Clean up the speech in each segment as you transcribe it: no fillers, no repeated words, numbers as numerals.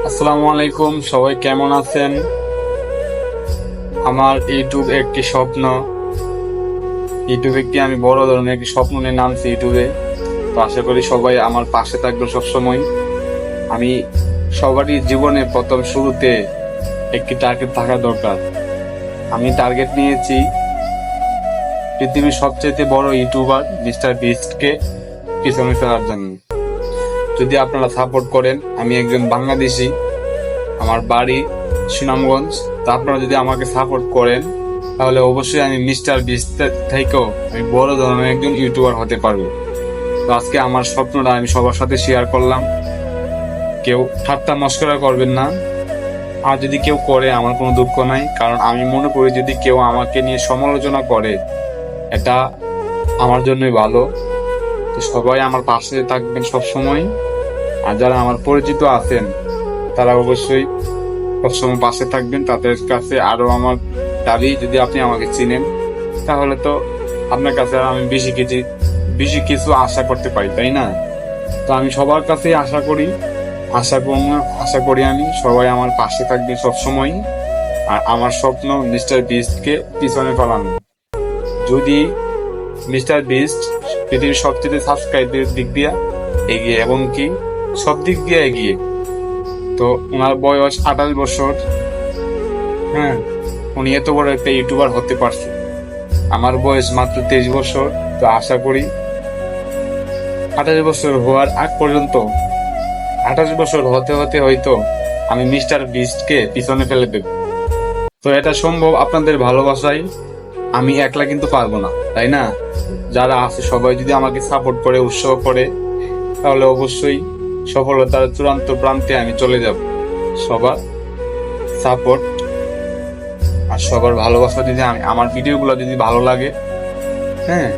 আসসালামু আলাইকুম, সবাই কেমন আছেন? আমার ইউটিউব একটি স্বপ্ন। ইউটিউব একটি আমি বড় ধরনের একটি স্বপ্ন নিয়ে নামছি ইউটিউবে। তো আশা করি সবাই আমার পাশে থাকবেন সবসময়। আমি সবারই জীবনে প্রথম শুরুতে একটি টার্গেট থাকা দরকার। আমি টার্গেট নিয়েছি পৃথিবীর সবচেয়ে বড় ইউটিউবার মিস্টার বিস্টকে পিছনে ফেলার জন্য। যদি আপনারা সাপোর্ট করেন, আমি একজন বাংলাদেশি, আমার বাড়ি সুনামগঞ্জ। তো আপনারা যদি আমাকে সাপোর্ট করেন তাহলে অবশ্যই আমি মিস্টার বিস্ট থেকেও আমি বড় ধরনের একজন ইউটিউবার হতে পারবো। তো আজকে আমার স্বপ্নটা আমি সবার সাথে শেয়ার করলাম। কেউ ঠাট্টা মস্করা করবেন না, আর যদি কেউ করে আমার কোনো দুঃখ নাই, কারণ আমি মনে করি যদি কেউ আমাকে নিয়ে সমালোচনা করে এটা আমার জন্যই ভালো। তো সবাই আমার পাশে থাকবেন সবসময়। আর যারা আমার পরিচিত আছেন তারা অবশ্যই সবসময় পাশে থাকবেন। তাদের কাছে আরো আমার দাবি, যদি আপনি আমাকে চিনেন তাহলে তো আপনার কাছে আমি বেশি কিছু আশা করতে পারি, তাই না? তো আমি সবার কাছে আশা করি আমি সবাই আমার পাশে থাকবে সবসময়। আর আমার স্বপ্ন মিস্টার বিস্টকে পিছনে ফেলানো। যদি মিস্টার বিস্ট পৃথিবীর সবচেয়ে সাবস্ক্রাইবের দিক দিয়ে এগিয়ে এবং কি সব দিক দিয়ে এগিয়ে, তো ওনার বয়স 28 বছর। হ্যাঁ, উনি এত বড় একটা ইউটিউবার হতে পারছে। আমার বয়স মাত্র 23 বছর। তো আশা করি 28 বছর হওয়ার আগ পর্যন্ত, 28 বছর হতে হতে হয়তো আমি মিস্টার বিস্টকে পিছনে ফেলে দেব। তো এটা সম্ভব আপনাদের ভালোবাসায়। আমি একলা কিন্তু পারবো না, তাই না? যারা আছে সবাই যদি আমাকে সাপোর্ট করে, উৎসাহ করে, তাহলে অবশ্যই সফলতার চূড়ান্ত প্রান্তে আমি চলে যাব। সবার সাপোর্ট আর সবার ভালোবাসা যদি আমার ভিডিওগুলো যদি ভালো লাগে, হ্যাঁ,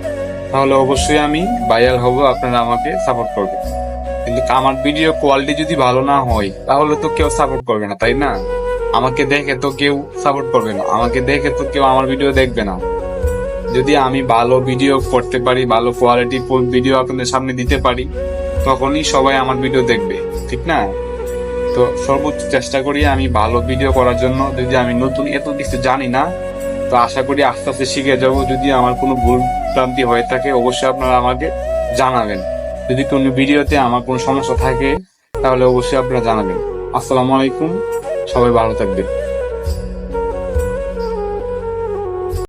তাহলে অবশ্যই আমি ভাইরাল হব, আপনারা আমাকে সাপোর্ট করবেন। কিন্তু আমার ভিডিও কোয়ালিটি যদি ভালো না হয় তাহলে তো কেউ সাপোর্ট করবে না, তাই না? আমাকে দেখে তো কেউ সাপোর্ট করবে না, আমাকে দেখে তো কেউ আমার ভিডিও দেখবে না। যদি আমি ভালো ভিডিও করতে পারি, ভালো কোয়ালিটি ফুল ভিডিও আপনাদের সামনে দিতে পারি, তখনই সবাই আমার ভিডিও দেখবে, ঠিক না? তো সর্বোচ্চ চেষ্টা করি আমি ভালো ভিডিও করার জন্য। যদি আমি নতুন এত কিছু জানি না, তো আশা করি আস্তে আস্তে শিখে যাব। যদি আমার কোনো ভুল ভ্রান্তি হয়ে থাকে অবশ্যই আপনারা আমাকে জানাবেন। যদি কোনো ভিডিওতে আমার কোনো সমস্যা থাকে তাহলে অবশ্যই আপনারা জানাবেন। আসসালামু আলাইকুম, সবাই ভালো থাকবেন।